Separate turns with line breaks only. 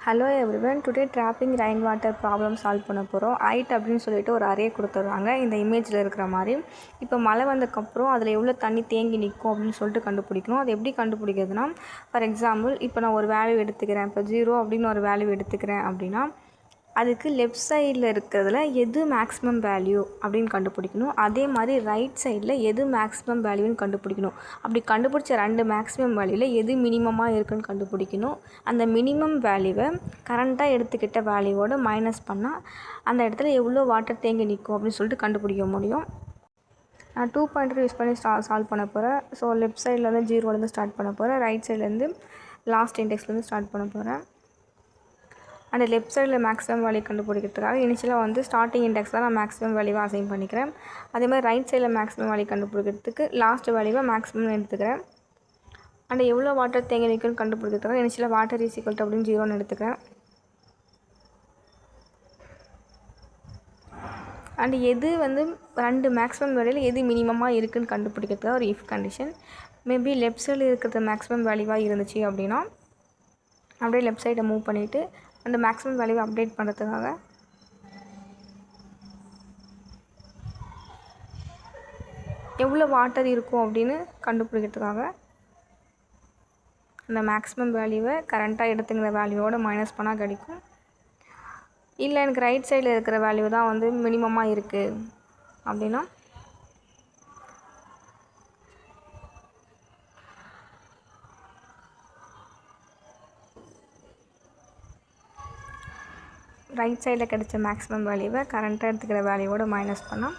Hello everyone, today trapping rain water problem solve பண்ண போகிறோம். ஐட் அப்படின்னு சொல்லிட்டு ஒரு அரே கொடுத்துட்றாங்க இந்த இமேஜில் இருக்கிற மாதிரி. இப்போ மழை வந்ததுக்கப்புறம் அதில் எவ்வளோ தண்ணி தேங்கி நிற்கும் அப்படின்னு சொல்லிட்டு கண்டுபிடிக்கணும். அது எப்படி கண்டுபிடிக்கிறதுனா, ஃபார் எக்ஸாம்பிள் இப்போ நான் ஒரு வேல்யூ எடுத்துக்கிறேன். இப்போ 0 அப்படின்னு ஒரு வேல்யூ எடுத்துக்கிறேன் அப்படின்னா அதுக்கு லெஃப்ட் சைடில் இருக்கிறதுல எது மேக்ஸிமம் வேல்யூ அப்படின்னு கண்டுபிடிக்கணும். அதே மாதிரி ரைட் சைடில் எது மேக்ஸிமம் வேல்யூன்னு கண்டுபிடிக்கணும். அப்படி கண்டுபிடிச்ச 2 மேக்ஸிமம் வேல்யூவில் எது மினிமமாக இருக்குன்னு கண்டுபிடிக்கணும். அந்த மினிமம் வேல்யூவை கரண்ட்டாக எடுத்துக்கிட்ட வேல்யூவோட மைனஸ் பண்ணால் அந்த இடத்துல எவ்வளோ வாட்டர் தேங்கி நிற்கும் அப்படின்னு சொல்லிட்டு கண்டுபிடிக்க முடியும். நான் 2 பாயிண்டர் யூஸ் பண்ணி சால்வ் பண்ண போகிறேன். ஸோ லெஃப்ட் சைட்லேருந்து 0லேருந்து ஸ்டார்ட் பண்ண போகிறேன். ரைட் சைட்லேருந்து லாஸ்ட் இண்டெக்ஸ்லேருந்து ஸ்டார்ட் பண்ண போகிறேன். அண்ட் லெஃப்ட் சைடில் மேக்ஸிமம் வேல்யூ கண்டுபிடிக்கிறதுக்காக இனிஷியலாக வந்து ஸ்டார்டிங் இண்டெக்ஸ் தான் நான் மேக்ஸிமம் வேல்யூவாக அசைன் பண்ணிக்கிறேன். அதே மாதிரி ரைட் சைடில் மேக்ஸிமம் வேல்யூ கண்டுபிடிக்கிறதுக்கு லாஸ்ட் வேல்யூவை மேக்ஸிமம் எடுத்துக்கிறேன். அண்ட் எவ்வளோ வாட்டர் தேங்கி நிற்குன்னு கண்டுபிடிக்கிறதுக்காக இனிஷியலாக வாட்டர் இஸ் ஈக்குவல் டு அப்படின்னு 0ன்னு எடுத்துக்கிறேன். அண்ட் எது வந்து 2 மேக்ஸிமம் வேல்யூவில் எது மினிமமாக இருக்குதுன்னு கண்டுபிடிக்கிறதுக்காக ஒரு இஃப் கண்டிஷன். மேபி லெஃப்ட் சைடில் இருக்கிறது மேக்ஸிமம் வேல்யூவாக இருந்துச்சு அப்படின்னா அப்படியே லெஃப்ட் சைடை மூவ் பண்ணிவிட்டு அந்த மேக்ஸிமம் வேல்யூவை அப்டேட் பண்ணுறதுக்காக எவ்வளோ வாட்டர் இருக்கும் அப்படின்னு கண்டுபிடிக்கிறதுக்காக அந்த மேக்ஸிமம் வேல்யூவை கரண்ட்டாக எடுத்துங்கிற வேல்யூவோட மைனஸ் பண்ணால் கிடைக்கும். இல்லை எனக்கு ரைட் சைடில் இருக்கிற வேல்யூ தான் வந்து மினிமமாக இருக்குது அப்படின்னா ரைட் சைடில் கிடைச்ச மேக்ஸிமம் வேல்யூவை கரண்ட்டாக எடுத்துக்கிற வேல்யூவோட மைனஸ் பண்ணால்